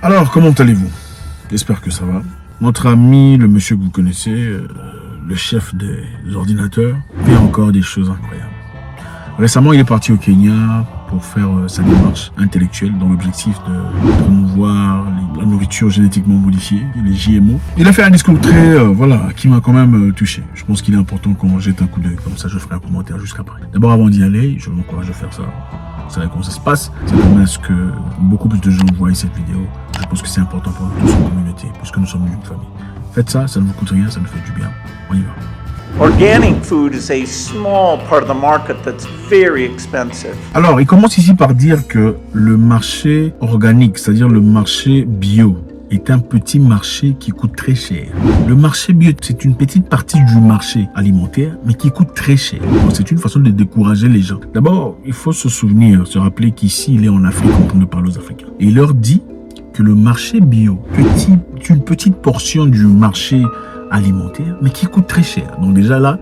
Alors, comment allez-vous? J'espère que ça va. Notre ami, le monsieur que vous connaissez, le chef des ordinateurs, fait encore des choses incroyables. Récemment, il est parti au Kenya pour faire sa démarche intellectuelle dans l'objectif de promouvoir la nourriture génétiquement modifiée, les GMO. Il a fait un discours très, qui m'a quand même touché. Je pense qu'il est important qu'on jette un coup d'œil, comme ça je ferai un commentaire jusqu'après. D'abord, avant d'y aller, je vous encourage à faire ça. Vous savez comment ça se passe. Ça permet à ce que beaucoup plus de gens voient cette vidéo. Je pense que c'est important pour nous tous en communauté, puisque nous sommes une famille. Faites ça, ça ne vous coûte rien, ça nous fait du bien. On y va. Organic food is a small part of the market that's very expensive. Alors, il commence ici par dire que le marché organique, c'est-à-dire le marché bio, est un petit marché qui coûte très cher. Le marché bio, c'est une petite partie du marché alimentaire, mais qui coûte très cher. C'est une façon de décourager les gens. D'abord, il faut se souvenir, se rappeler qu'ici, il est en Afrique, quand on parle aux Africains. Et il leur dit que le marché bio, une petite portion du marché alimentaire, mais qui coûte très cher. Donc déjà là,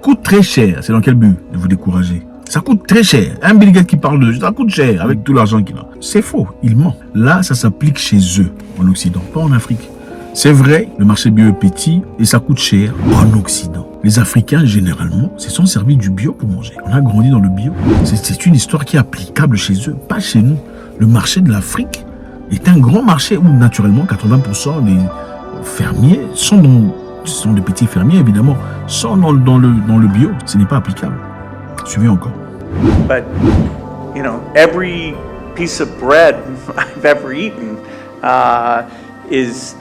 coûte très cher. C'est dans quel but de vous décourager? Ça coûte très cher. Un Bill Gates qui parle de ça coûte cher avec tout l'argent qu'il a. C'est faux, il ment. Là, ça s'applique chez eux, en Occident, pas en Afrique. C'est vrai, le marché bio est petit et ça coûte cher en Occident. Les Africains, généralement, se sont servis du bio pour manger. On a grandi dans le bio. C'est une histoire qui est applicable chez eux, pas chez nous. Le marché de l'Afrique est un grand marché où, naturellement, 80% des fermiers sont des petits fermiers, évidemment, sont dans le bio. Ce n'est pas applicable. Suivez encore. But, you know, every piece of bread I've ever eaten is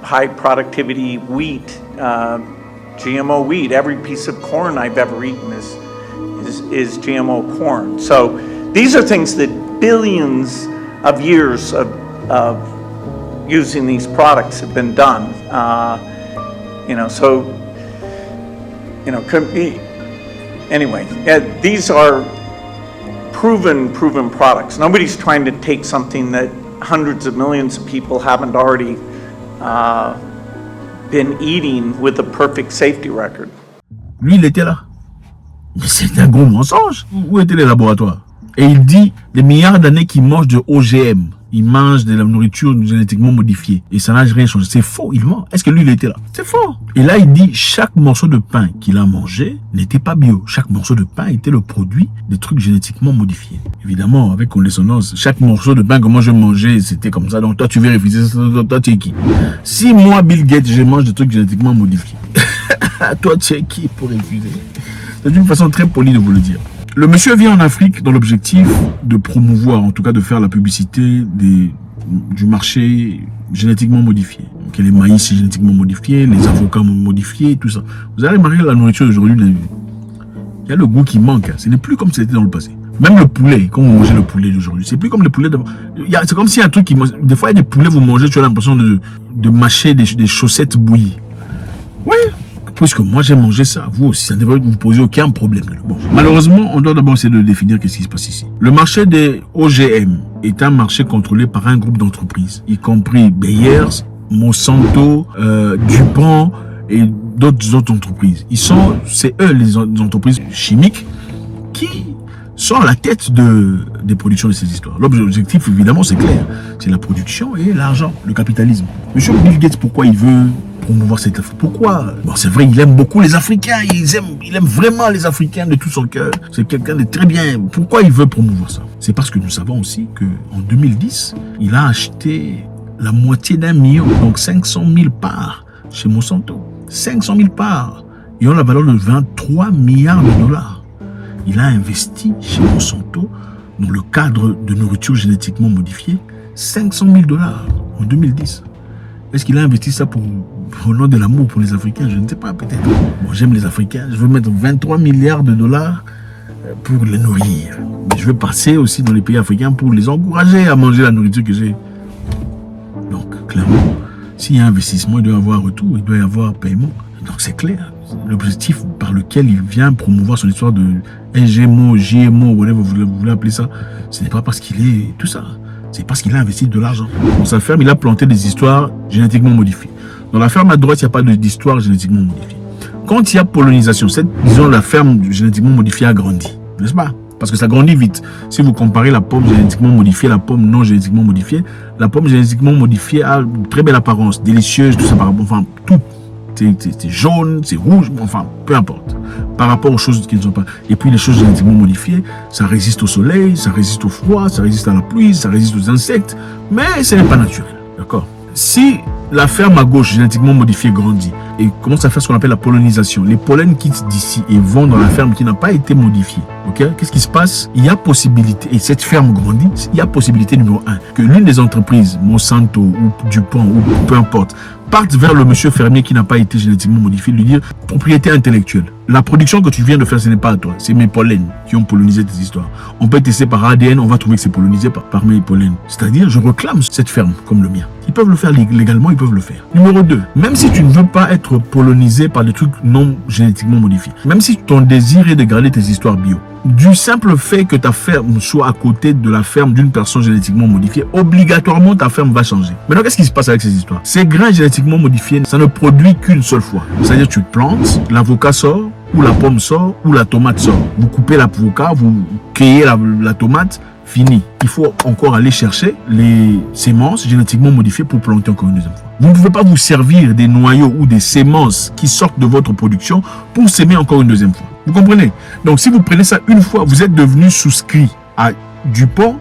high productivity wheat, GMO wheat. Every piece of corn I've ever eaten is GMO corn. So these are things that billions of years of using these products have been done. Anyway, these are proven products. Nobody's trying to take something that hundreds of millions of people haven't already been eating with a perfect safety record. Lui, il était là. Mais c'est un gros mensonge. Où étaient les laboratoires? Et il dit des milliards d'années qu'il mange de OGM. Il mange de la nourriture génétiquement modifiée. Et ça n'a rien changé. C'est faux, il ment. Est-ce que lui, il était là? C'est faux. Et là, il dit chaque morceau de pain qu'il a mangé n'était pas bio. Chaque morceau de pain était le produit des trucs génétiquement modifiés. Évidemment, avec condescendance, chaque morceau de pain que moi je mangeais, c'était comme ça. Donc toi, tu vérifies. Toi, tu es qui? Si moi, Bill Gates, je mange des trucs génétiquement modifiés, toi, tu es qui pour refuser? C'est une façon très polie de vous le dire. Le monsieur vient en Afrique dans l'objectif de promouvoir, en tout cas de faire la publicité du marché génétiquement modifié. Donc les maïs génétiquement modifiés, les avocats modifiés, tout ça. Vous allez remarquer la nourriture d'aujourd'hui, il y a le goût qui manque. Ce n'est plus comme c'était dans le passé. Même le poulet, quand vous mangez le poulet d'aujourd'hui, c'est plus comme le poulet d'avant. C'est comme s'il y a un truc qui... Des fois, il y a des poulets, vous mangez, tu as l'impression de mâcher des chaussettes bouillies. Oui. Puisque moi j'ai mangé ça, vous aussi, ça ne devrait vous poser aucun problème. Bon, malheureusement, on doit d'abord essayer de définir qu'est-ce qui se passe ici. Le marché des OGM est un marché contrôlé par un groupe d'entreprises, y compris Bayers, Monsanto, DuPont et d'autres entreprises. C'est eux les entreprises chimiques qui sont à la tête des productions de ces histoires. L'objectif, évidemment, c'est clair. C'est la production et l'argent, le capitalisme. Monsieur Bill Gates, pourquoi il veut promouvoir cette Afrique? Pourquoi? Bon, c'est vrai, il aime beaucoup les Africains. Il aime vraiment les Africains de tout son cœur. C'est quelqu'un de très bien. Pourquoi il veut promouvoir ça? C'est parce que nous savons aussi qu'en 2010, il a acheté la moitié d'1 million, donc 500 000 parts chez Monsanto. 500 000 parts. Ils ont la valeur de 23 milliards de dollars. Il a investi chez Monsanto, dans le cadre de nourriture génétiquement modifiée, 500 000 dollars en 2010. Est-ce qu'il a investi ça pour le nom de l'amour pour les Africains? Je ne sais pas, peut-être. Bon, j'aime les Africains. Je veux mettre 23 milliards de dollars pour les nourrir. Mais je veux passer aussi dans les pays africains pour les encourager à manger la nourriture que j'ai. Donc, clairement, s'il y a investissement, il doit y avoir retour, il doit y avoir paiement. Donc, c'est clair. L'objectif par lequel il vient promouvoir son histoire de GMO, whatever vous voulez appeler ça, ce n'est pas parce qu'il est tout ça. C'est parce qu'il a investi de l'argent. Dans sa ferme, il a planté des histoires génétiquement modifiées. Dans la ferme à droite, il n'y a pas d'histoire génétiquement modifiée. Quand il y a pollinisation, disons la ferme génétiquement modifiée a grandi, n'est-ce pas? Parce que ça grandit vite. Si vous comparez la pomme génétiquement modifiée, la pomme non génétiquement modifiée, la pomme génétiquement modifiée a une très belle apparence, délicieuse, tout ça, enfin, tout. C'est jaune, c'est rouge, enfin, peu importe. Par rapport aux choses qui ne sont pas. Et puis les choses génétiquement modifiées, ça résiste au soleil, ça résiste au froid, ça résiste à la pluie, ça résiste aux insectes, mais ce n'est pas naturel. D'accord? Si la ferme à gauche génétiquement modifiée grandit et commence à faire ce qu'on appelle la pollinisation, les pollens quittent d'ici et vont dans la ferme qui n'a pas été modifiée. Ok? Qu'est-ce qui se passe? Il y a possibilité, et cette ferme grandit, il y a possibilité numéro 1, que l'une des entreprises, Monsanto ou DuPont ou peu importe, parte vers le monsieur fermier qui n'a pas été génétiquement modifié, lui dire propriété intellectuelle. La production que tu viens de faire, ce n'est pas à toi, c'est mes pollens qui ont pollinisé tes histoires. On peut tester par ADN, on va trouver que c'est pollinisé par mes pollens. C'est-à-dire, je réclame cette ferme comme le mien. Ils peuvent le faire légalement, ils peuvent le faire. Numéro 2, même si tu ne veux pas être pollinisé par des trucs non génétiquement modifiés, même si ton désir est de garder tes histoires bio, du simple fait que ta ferme soit à côté de la ferme d'une personne génétiquement modifiée, obligatoirement ta ferme va changer. Maintenant, qu'est-ce qui se passe avec ces histoires? Ces grains génétiquement modifiés, ça ne produit qu'une seule fois. C'est-à-dire, tu plantes, l'avocat sort, ou la pomme sort, ou la tomate sort. Vous coupez l'avocat, vous cueillez la tomate, fini. Il faut encore aller chercher les semences génétiquement modifiées pour planter encore une deuxième fois. Vous ne pouvez pas vous servir des noyaux ou des semences qui sortent de votre production pour s'aimer encore une deuxième fois. Vous comprenez? Donc, si vous prenez ça une fois, vous êtes devenu souscrit à DuPont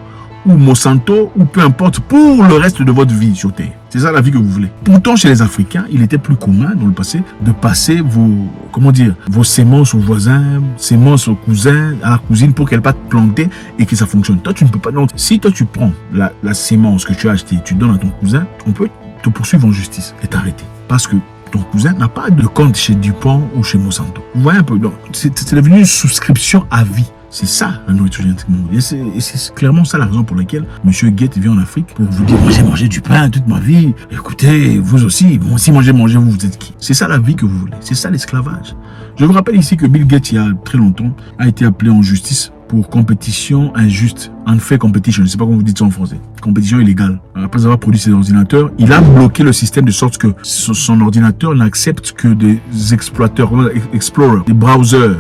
ou Monsanto ou peu importe pour le reste de votre vie sur Terre. C'est ça la vie que vous voulez. Pourtant, chez les Africains, il était plus commun dans le passé de passer vos semences aux voisins, semences aux cousins, à la cousine pour qu'elle parte planter et que ça fonctionne. Toi, tu ne peux pas. Donc, si toi, tu prends la sémence que tu as achetée, tu donnes à ton cousin, on peut te poursuivre en justice et t'arrêter. Parce que ton cousin n'a pas de compte chez DuPont ou chez Monsanto. Vous voyez un peu, donc c'est devenu une souscription à vie. C'est ça la nourriture génétiquement modifiée. Et c'est clairement ça la raison pour laquelle M. Gates vient en Afrique pour vous dire, moi j'ai mangé du pain toute ma vie. Écoutez, vous aussi, moi aussi j'ai mangé, vous êtes qui? C'est ça la vie que vous voulez. C'est ça l'esclavage. Je vous rappelle ici que Bill Gates, il y a très longtemps, a été appelé en justice pour compétition injuste. Unfair competition, je ne sais pas comment vous dites ça en français. Compétition illégale. Après avoir produit ses ordinateurs, il a bloqué le système de sorte que son ordinateur n'accepte que des exploiteurs, explorers, des browsers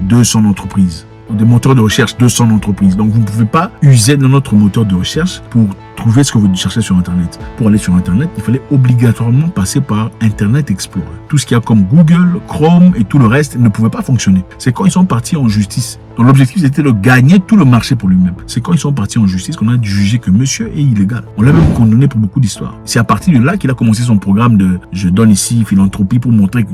de son entreprise, des moteurs de recherche de son entreprise. Donc, vous ne pouvez pas user de notre moteur de recherche pour trouver ce que vous cherchez sur Internet. Pour aller sur Internet, il fallait obligatoirement passer par Internet Explorer. Tout ce qu'il y a comme Google, Chrome et tout le reste ne pouvait pas fonctionner. C'est quand ils sont partis en justice. Donc, l'objectif, c'était de gagner tout le marché pour lui-même. C'est quand ils sont partis en justice qu'on a jugé que monsieur est illégal. On l'a même condamné pour beaucoup d'histoires. C'est à partir de là qu'il a commencé son programme de « Je donne ici philanthropie »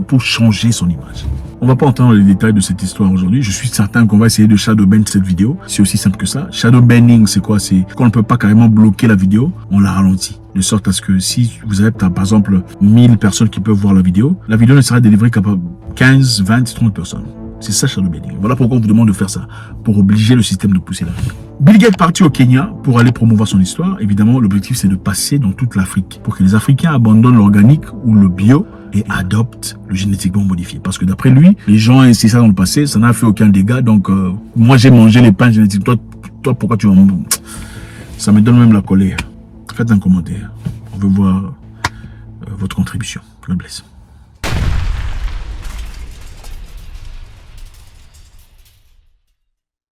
pour changer son image. On va pas entrer dans les détails de cette histoire aujourd'hui. Je suis certain qu'on va essayer de shadowban cette vidéo. C'est aussi simple que ça. Shadowbanning, c'est quoi? C'est qu'on ne peut pas carrément bloquer la vidéo, on la ralentit. De sorte à ce que si vous avez par exemple 1000 personnes qui peuvent voir la vidéo ne sera délivrée qu'à 15, 20, 30 personnes. C'est ça shadowbanning. Voilà pourquoi on vous demande de faire ça, pour obliger le système de pousser la vie. Bill Gates est parti au Kenya pour aller promouvoir son histoire. Évidemment, l'objectif c'est de passer dans toute l'Afrique pour que les Africains abandonnent l'organique ou le bio et adoptent le génétiquement modifié. Parce que d'après lui, les gens ont essayé ça dans le passé, ça n'a fait aucun dégât. Donc, moi j'ai mangé les pains génétiques. Toi pourquoi tu en... Ça me donne même la colère. Faites un commentaire. On veut voir votre contribution. God bless.